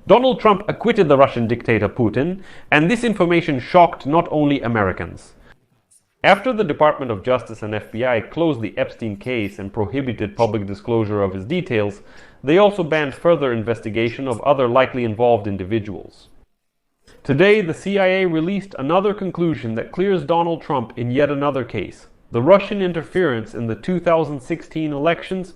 Donald Trump acquitted the Russian dictator Putin, and this information shocked not only Americans. After the Department of Justice and FBI closed the Epstein case and prohibited public disclosure of his details, they also banned further investigation of other likely involved individuals. Today, the CIA released another conclusion that clears Donald Trump in yet another case: the Russian interference in the 2016 elections.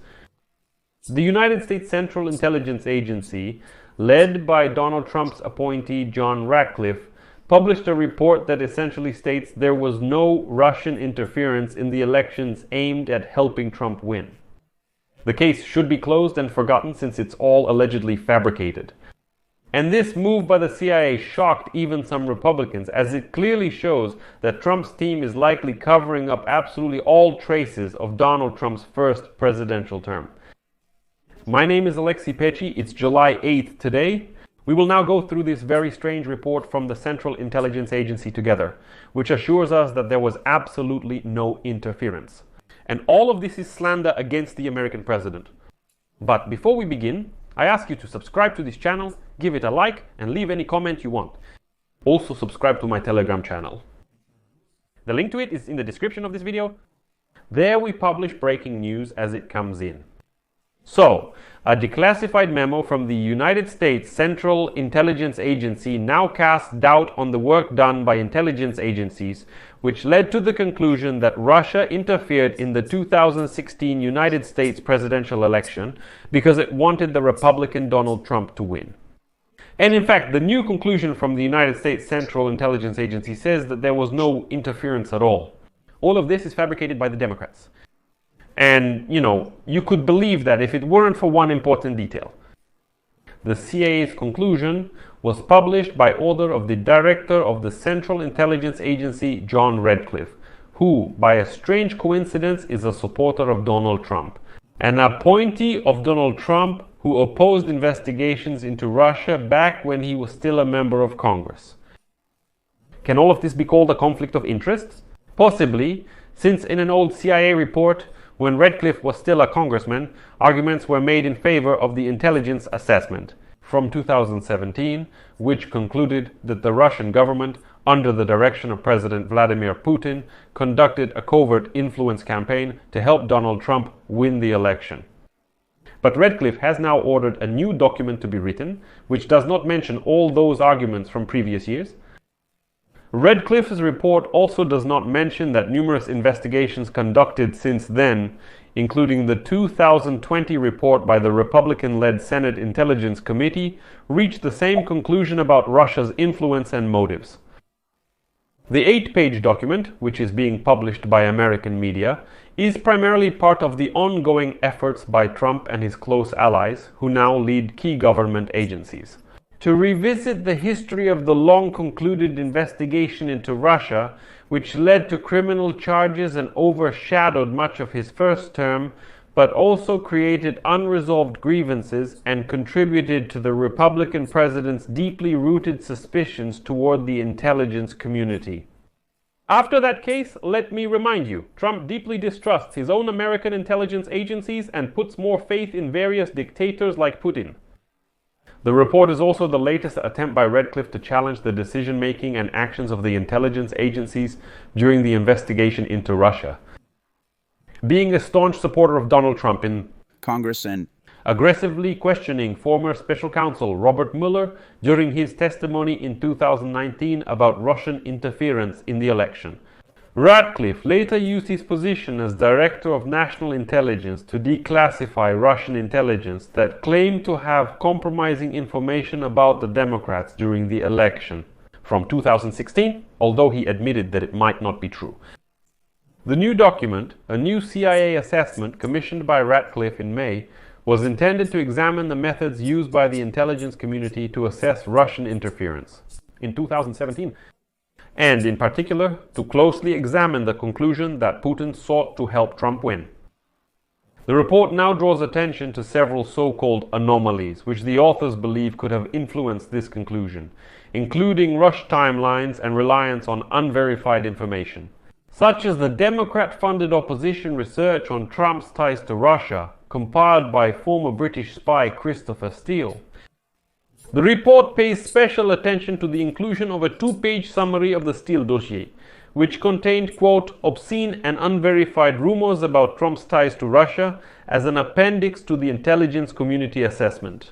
The United States Central Intelligence Agency, led by Donald Trump's appointee John Ratcliffe, published a report that essentially states there was no Russian interference in the elections aimed at helping Trump win. The case should be closed and forgotten since it's all allegedly fabricated. And this move by the CIA shocked even some Republicans, as it clearly shows that Trump's team is likely covering up absolutely all traces of Donald Trump's first presidential term. My name is Alexei Pechi. It's July 8th today. We will now go through this very strange report from the Central Intelligence Agency together, which assures us that there was absolutely no interference. And all of this is slander against the American president. But before we begin, I ask you to subscribe to this channel, give it a like, and leave any comment you want. Also subscribe to my Telegram channel. The link to it is in the description of this video. There we publish breaking news as it comes in. So, a declassified memo from the United States Central Intelligence Agency now casts doubt on the work done by intelligence agencies, which led to the conclusion that Russia interfered in the 2016 United States presidential election because it wanted the Republican Donald Trump to win. And in fact, the new conclusion from the United States Central Intelligence Agency says that there was no interference at all. All of this is fabricated by the Democrats. And, you could believe that if it weren't for one important detail. The CIA's conclusion was published by order of the director of the Central Intelligence Agency, John Ratcliffe, who, by a strange coincidence, is a supporter of Donald Trump, an appointee of Donald Trump who opposed investigations into Russia back when he was still a member of Congress. Can all of this be called a conflict of interests? Possibly, since in an old CIA report, when Ratcliffe was still a congressman, arguments were made in favor of the intelligence assessment from 2017, which concluded that the Russian government, under the direction of President Vladimir Putin, conducted a covert influence campaign to help Donald Trump win the election. But Ratcliffe has now ordered a new document to be written, which does not mention all those arguments from previous years. Ratcliffe's report also does not mention that numerous investigations conducted since then, including the 2020 report by the Republican-led Senate Intelligence Committee, reached the same conclusion about Russia's influence and motives. The 8-page document, which is being published by American media, is primarily part of the ongoing efforts by Trump and his close allies, who now lead key government agencies, to revisit the history of the long-concluded investigation into Russia, which led to criminal charges and overshadowed much of his first term, but also created unresolved grievances and contributed to the Republican president's deeply rooted suspicions toward the intelligence community. After that case, let me remind you, Trump deeply distrusts his own American intelligence agencies and puts more faith in various dictators like Putin. The report is also the latest attempt by Ratcliffe to challenge the decision-making and actions of the intelligence agencies during the investigation into Russia. Being a staunch supporter of Donald Trump in Congress and aggressively questioning former special counsel Robert Mueller during his testimony in 2019 about Russian interference in the election. Ratcliffe later used his position as Director of National Intelligence to declassify Russian intelligence that claimed to have compromising information about the Democrats during the election from 2016, although he admitted that it might not be true. The new document, a new CIA assessment commissioned by Ratcliffe in May, was intended to examine the methods used by the intelligence community to assess Russian interference in 2017. And in particular, to closely examine the conclusion that Putin sought to help Trump win. The report now draws attention to several so-called anomalies, which the authors believe could have influenced this conclusion, including rushed timelines and reliance on unverified information, such as the Democrat-funded opposition research on Trump's ties to Russia, compiled by former British spy Christopher Steele. The report pays special attention to the inclusion of a two-page summary of the Steele dossier, which contained, quote, obscene and unverified rumors about Trump's ties to Russia as an appendix to the intelligence community assessment.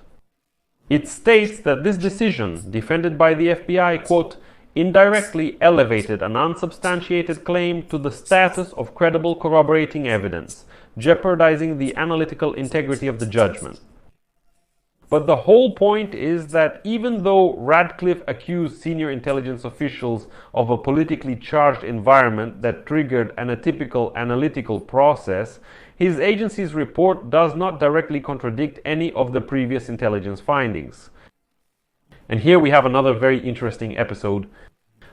It states that this decision, defended by the FBI, quote, indirectly elevated an unsubstantiated claim to the status of credible corroborating evidence, jeopardizing the analytical integrity of the judgment. But the whole point is that even though Radcliffe accused senior intelligence officials of a politically charged environment that triggered an atypical analytical process, his agency's report does not directly contradict any of the previous intelligence findings. And here we have another very interesting episode.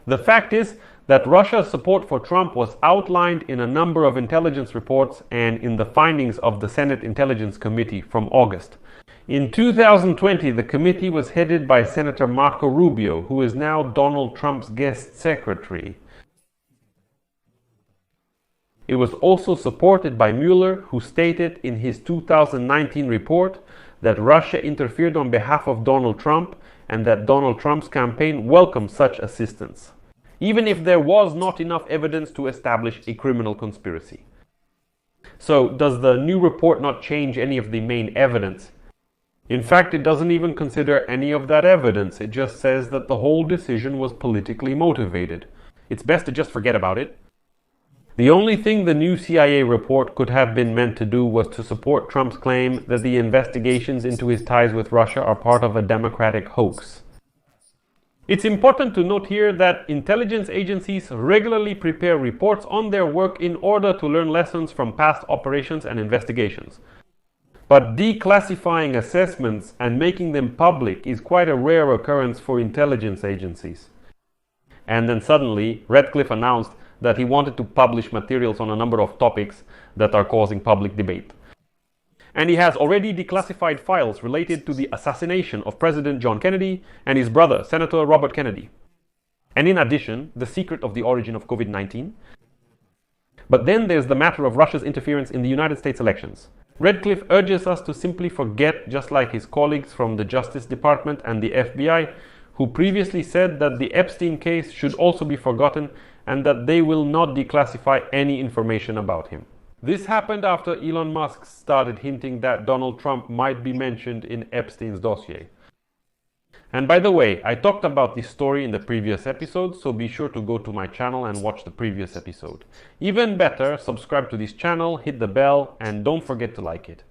The fact is that Russia's support for Trump was outlined in a number of intelligence reports and in the findings of the Senate Intelligence Committee from August. In 2020, the committee was headed by Senator Marco Rubio, who is now Donald Trump's guest secretary. It was also supported by Mueller, who stated in his 2019 report that Russia interfered on behalf of Donald Trump and that Donald Trump's campaign welcomed such assistance, even if there was not enough evidence to establish a criminal conspiracy. So, does the new report not change any of the main evidence? In fact, it doesn't even consider any of that evidence. It just says that the whole decision was politically motivated. It's best to just forget about it. The only thing the new CIA report could have been meant to do was to support Trump's claim that the investigations into his ties with Russia are part of a democratic hoax. It's important to note here that intelligence agencies regularly prepare reports on their work in order to learn lessons from past operations and investigations. But declassifying assessments and making them public is quite a rare occurrence for intelligence agencies. And then suddenly, Radcliffe announced that he wanted to publish materials on a number of topics that are causing public debate. And he has already declassified files related to the assassination of President John Kennedy and his brother, Senator Robert Kennedy. And in addition, the secret of the origin of COVID-19. But then there's the matter of Russia's interference in the United States elections. Radcliffe urges us to simply forget, just like his colleagues from the Justice Department and the FBI, who previously said that the Epstein case should also be forgotten and that they will not declassify any information about him. This happened after Elon Musk started hinting that Donald Trump might be mentioned in Epstein's dossier. And by the way, I talked about this story in the previous episode, so be sure to go to my channel and watch the previous episode. Even better, subscribe to this channel, hit the bell, and don't forget to like it.